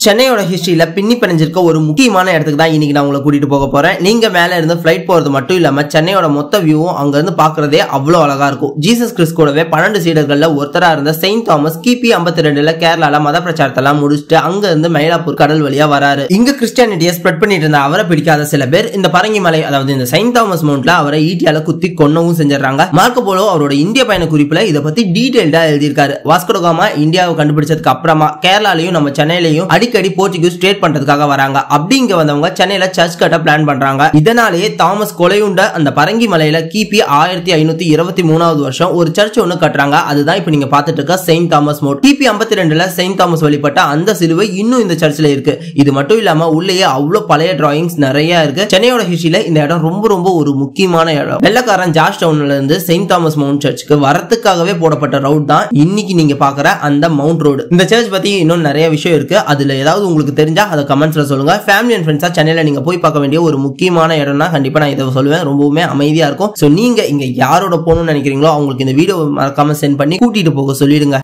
சென்னையோட ஹிஸ்டரியில பின்னி பிணைஞ்சிருக்க ஒரு முக்கியமான இடத்துக்கு தான் இன்னைக்கு நான் உங்களை கூட்டிட்டு போக போறேன். நீங்க மேல இருந்து ஃபிளைட் போறது மட்டும் இல்லாம சென்னையோட மொத்த வியூவும் அங்க இருந்து பாக்குறதே அவ்வளவு அழகா இருக்கும். ஜீசஸ் கிறிஸ்ட் கூடவே 12 சீடர்கள்ல ஒருத்தரா இருந்த செயின்ட் தாமஸ் கிபி 52ல கேரளால மத பிரச்சாரத்தெல்லாம் முடிச்சுட்டு அங்க இருந்து மயிலாப்பூர் கடல் வழியா வராரு. இங்க கிறிஸ்டியானிட்டியை ஸ்ப்ரெட் பண்ணிட்டு இருந்த அவரை பிடிக்காத சில பேர் இந்த பரங்கி மலை, அதாவது இந்த செயின்ட் தாமஸ் மவுண்ட்ல அவரை ஈட்டியால குத்தி கொன்னவும் செஞ்சிடறாங்க. மார்க்கோ போலோ அவரோட இந்திய பயண குறிப்புல இதை பத்தி டீடைல்டா எழுதியிருக்காரு. வாஸ்கோ ட காமா இந்தியாவை கண்டுபிடிச்சதுக்கு அப்புறமா கேரளாலையும் நம்ம சென்னையிலையும் அடிக்கடி போர்ச்சுகீஸ் ட்ரேட் பண்றதுக்காக வராங்க. அப்படிங்க வந்தவங்க சென்னையில சர்ச் கட்ட பிளான் பண்றாங்க. இதனாலேயே தாமஸ் கொலையுண்ட அந்த பரங்கி மலையில கிபி 1523வது வருஷம் ஒரு சர்ச் ஒன்னு கட்டுறாங்க. அதுதான் இப்ப நீங்க பாத்துட்டு இருக்க செயின்ட் தாமஸ் மவுண்ட். கிபி 52ல செயின்ட் தாமஸ் வழிபட்ட அந்த சிலுவை இன்னும் இந்த சர்ச்ல இருக்கு. இது மட்டும் இல்லாம உள்ளேயே அவ்வளவு பழைய டிராயிங்ஸ் நிறைய இருக்கு. சென்னையோட ஹிஸ்டரியில இந்த இடம் ரொம்ப ஒரு முக்கியமான இடம். வெள்ளக்காரன் ஜார்ஜ் டவுன்ல இருந்து செயின்ட் தாமஸ் மவுண்ட் சர்ச்சுக்கு வரத்துக்காகவே போடப்பட்ட ரவுட் தான் இன்னைக்கு நீங்க பாக்குற அந்த மவுண்ட் ரோடு. இந்த சர்ச் பத்தி இன்னும் நிறைய விஷயம் இருக்கு. அதுல ஏதாவது உங்களுக்கு தெரிஞ்சா அதை கமெண்ட்ஸ்ல சொல்லுங்க. ஃபேமிலி அண்ட் ஃப்ரெண்ட்ஸா சென்னையில நீங்க போய் பார்க்க வேண்டிய ஒரு முக்கியமான இடம்னா கண்டிப்பா நான் இதை சொல்லுவேன். ரொம்பவுமே அமைதியா இருக்கும். சோ நீங்க இங்க யாரோட போகணும்னு நினைக்கிறீங்களோ அவங்களுக்கு இந்த வீடியோ மறக்காம சென்ட் பண்ணி கூட்டிட்டு போக சொல்லிடுங்க.